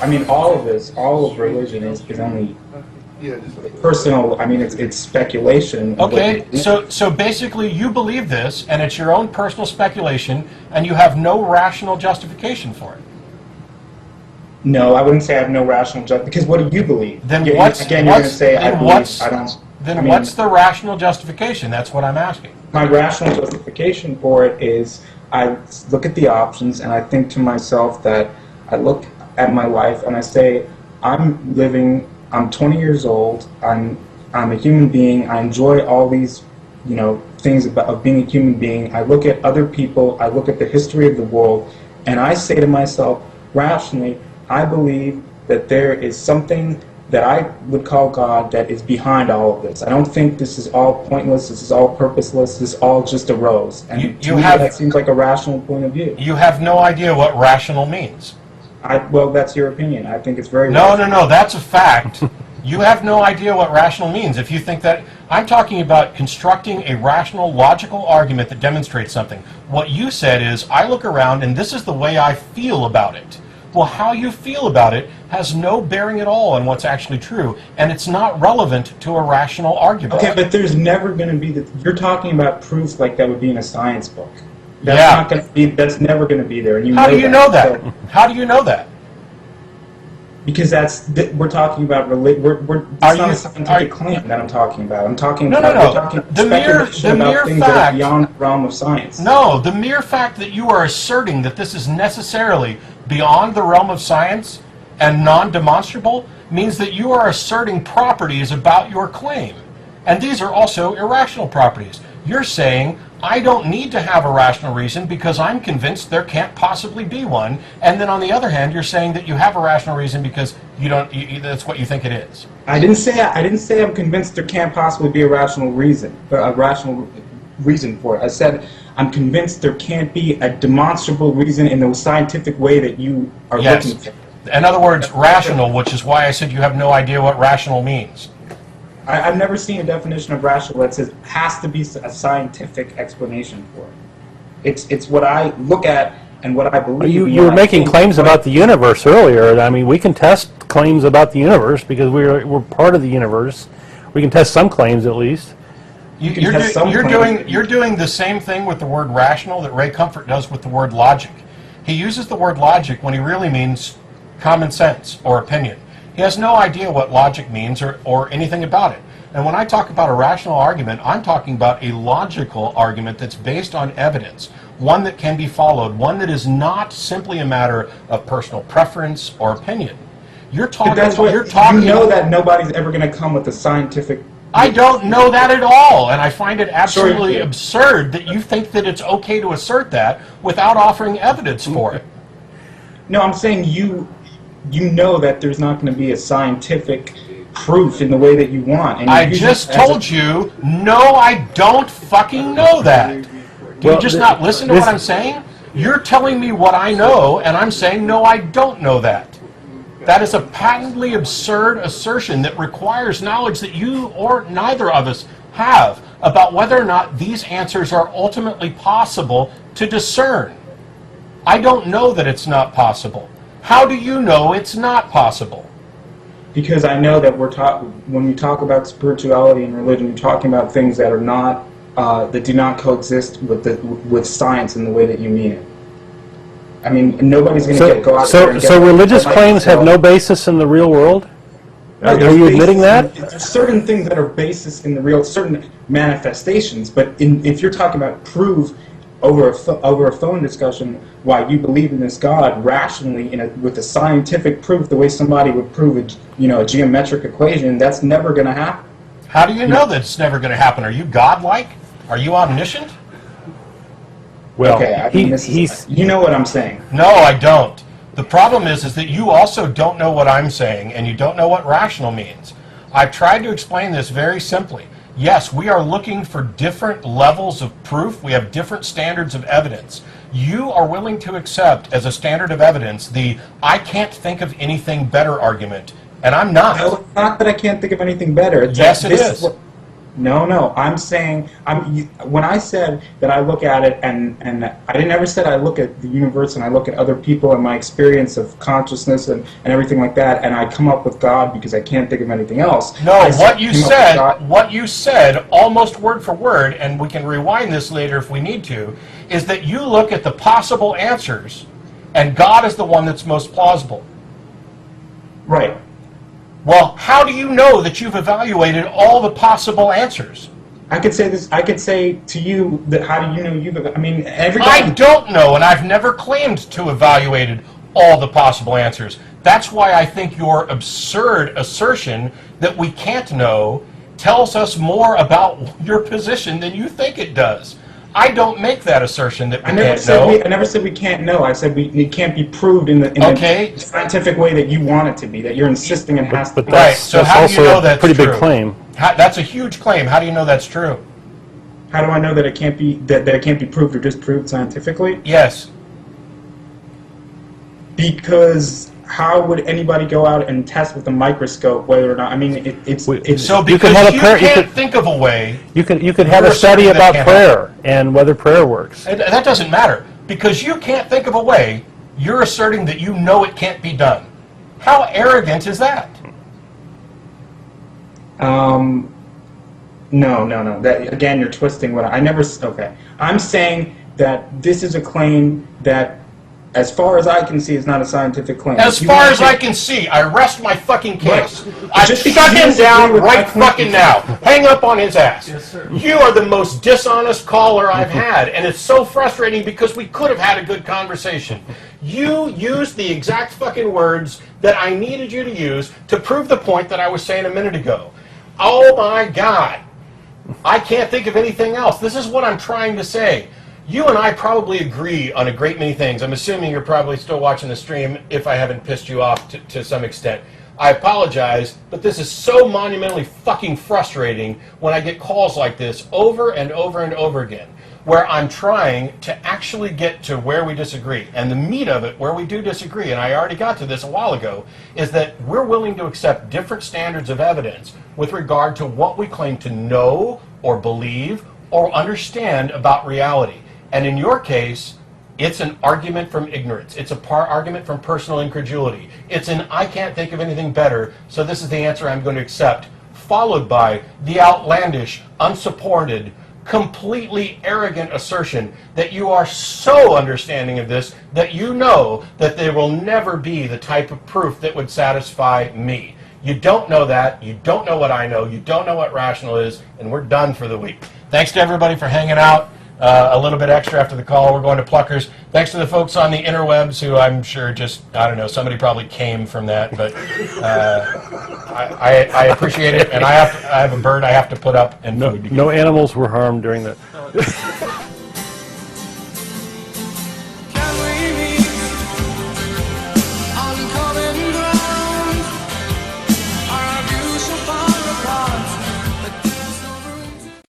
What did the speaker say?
I mean, all of religion is only personal. I mean, it's speculation. Okay, so basically you believe this, and it's your own personal speculation, and you have no rational justification for it. No, I wouldn't say I have no rational justification, because what do you believe? Then you're going to say, I believe, I don't... Then what's the rational justification? That's what I'm asking. My rational justification for it is I look at the options and I think to myself that I look at my life and I say, I'm 20 years old, I'm a human being, I enjoy all these, things of being a human being. I look at other people, I look at the history of the world, and I say to myself, rationally, I believe that there is something that I would call God that is behind all of this. I don't think this is all pointless, this is all purposeless, this all just arose. And to me, that seems like a rational point of view. You have no idea what rational means. Well, that's your opinion. I think it's very rational. No, that's a fact. You have no idea what rational means. If you think that, I'm talking about constructing a rational, logical argument that demonstrates something. What you said is, I look around and this is the way I feel about it. Well, how you feel about it has no bearing at all on what's actually true, and it's not relevant to a rational argument. Okay, but there's never going to be you're talking about proof like that would be in a science book. That's not going to be. That's never going to be there. And how do you know that? So, how do you know that? Because we're talking about it's not a scientific claim that I'm talking about. I'm talking about speculation about things that are beyond the realm of science. No, the mere fact that you are asserting that this is necessarily beyond the realm of science and non-demonstrable means that you are asserting properties about your claim. And these are also irrational properties. You're saying, I don't need to have a rational reason because I'm convinced there can't possibly be one. And then on the other hand, you're saying that you have a rational reason because that's what you think it is. I didn't say I'm convinced there can't possibly be a rational reason for it. I said I'm convinced there can't be a demonstrable reason in the scientific way that you are looking for. In other words, rational, which is why I said you have no idea what rational means. I've never seen a definition of rational that says has to be a scientific explanation for it. It's what I look at and what I believe. You were making claims about the universe earlier. I mean, we can test claims about the universe because we're part of the universe. We can test some claims at least. You're doing the same thing with the word rational that Ray Comfort does with the word logic. He uses the word logic when he really means common sense or opinion. He has no idea what logic means or anything about it. And when I talk about a rational argument, I'm talking about a logical argument that's based on evidence, one that can be followed, one that is not simply a matter of personal preference or opinion. You know that nobody's ever going to come with a scientific... I don't know that at all, and I find it absolutely absurd that you think that it's okay to assert that without offering evidence for it. No, I'm saying you know that there's not going to be a scientific proof in the way that you want. And I just told you, no, I don't fucking know that. Do you just not listen to what I'm saying? You're telling me what I know, and I'm saying, no, I don't know that. That is a patently absurd assertion that requires knowledge that you or neither of us have about whether or not these answers are ultimately possible to discern. I don't know that it's not possible. How do you know it's not possible? Because I know that when we talk about spirituality and religion, we're talking about things that are not that do not coexist with science in the way that you mean it. I mean, nobody's going to go out there and get... So religious claims have no basis in the real world? Are you admitting that? There's certain things that are basis in the real, certain manifestations, but if you're talking about proof over a phone discussion why you believe in this God rationally with a scientific proof, the way somebody would prove a geometric equation, that's never going to happen. How do you know that it's never going to happen? Are you godlike? Are you omniscient? Well, okay, you know what I'm saying. No, I don't. The problem is that you also don't know what I'm saying, and you don't know what rational means. I've tried to explain this very simply. Yes, we are looking for different levels of proof. We have different standards of evidence. You are willing to accept as a standard of evidence the I can't think of anything better argument, and I'm not. No, it's not that I can't think of anything better. It's yes, it is. No. I'm saying when I said that I look at it, and I didn't ever said I look at the universe and I look at other people and my experience of consciousness and everything like that, and I come up with God because I can't think of anything else. No, what you said, almost word for word, and we can rewind this later if we need to, is that you look at the possible answers, and God is the one that's most plausible. Right. Well, how do you know that you've evaluated all the possible answers? I could say this. I could say to you that how do you know you've? I mean, I don't know, and I've never claimed to have evaluated all the possible answers. That's why I think your absurd assertion that we can't know tells us more about your position than you think it does. I don't make that assertion that we can't know. I never said we can't know. I said it can't be proved in the scientific way that you want it to be, that you're insisting it has to be. Right, so how do you know that's true? Pretty big claim. That's a huge claim. How do you know that's true? How do I know that it can't be that it can't be proved or disproved scientifically? Yes. Because how would anybody go out and test with a microscope whether or not? I mean, it's so because you can't think of a way. You could have a study about prayer and whether prayer works. That doesn't matter because you can't think of a way. You're asserting that you know it can't be done. How arrogant is that? No. That again, you're twisting what I never. Okay, I'm saying that this is a claim that, as far as I can see, is not a scientific claim. As far as I can see, I rest my fucking case. I Just shut him down right my fucking now. Hang up on his ass. Yes, sir. You are the most dishonest caller I've had, and it's so frustrating because we could have had a good conversation. You used the exact fucking words that I needed you to use to prove the point that I was saying a minute ago. Oh my God. I can't think of anything else. This is what I'm trying to say. You and I probably agree on a great many things. I'm assuming you're probably still watching the stream if I haven't pissed you off to some extent. I apologize, but this is so monumentally fucking frustrating when I get calls like this over and over and over again, where I'm trying to actually get to where we disagree. And the meat of it, where we do disagree, and I already got to this a while ago, is that we're willing to accept different standards of evidence with regard to what we claim to know or believe or understand about reality. And in your case, it's an argument from ignorance. It's a argument from personal incredulity. It's an I can't think of anything better, so this is the answer I'm going to accept, followed by the outlandish, unsupported, completely arrogant assertion that you are so understanding of this that you know that there will never be the type of proof that would satisfy me. You don't know that. You don't know what I know. You don't know what rational is, and we're done for the week. Thanks to everybody for hanging out. A little bit extra after the call. We're going to Pluckers. Thanks to the folks on the interwebs who I'm sure just, I don't know, somebody probably came from that, but I appreciate it, and I have a bird I have to put up and food. No animals were harmed during that.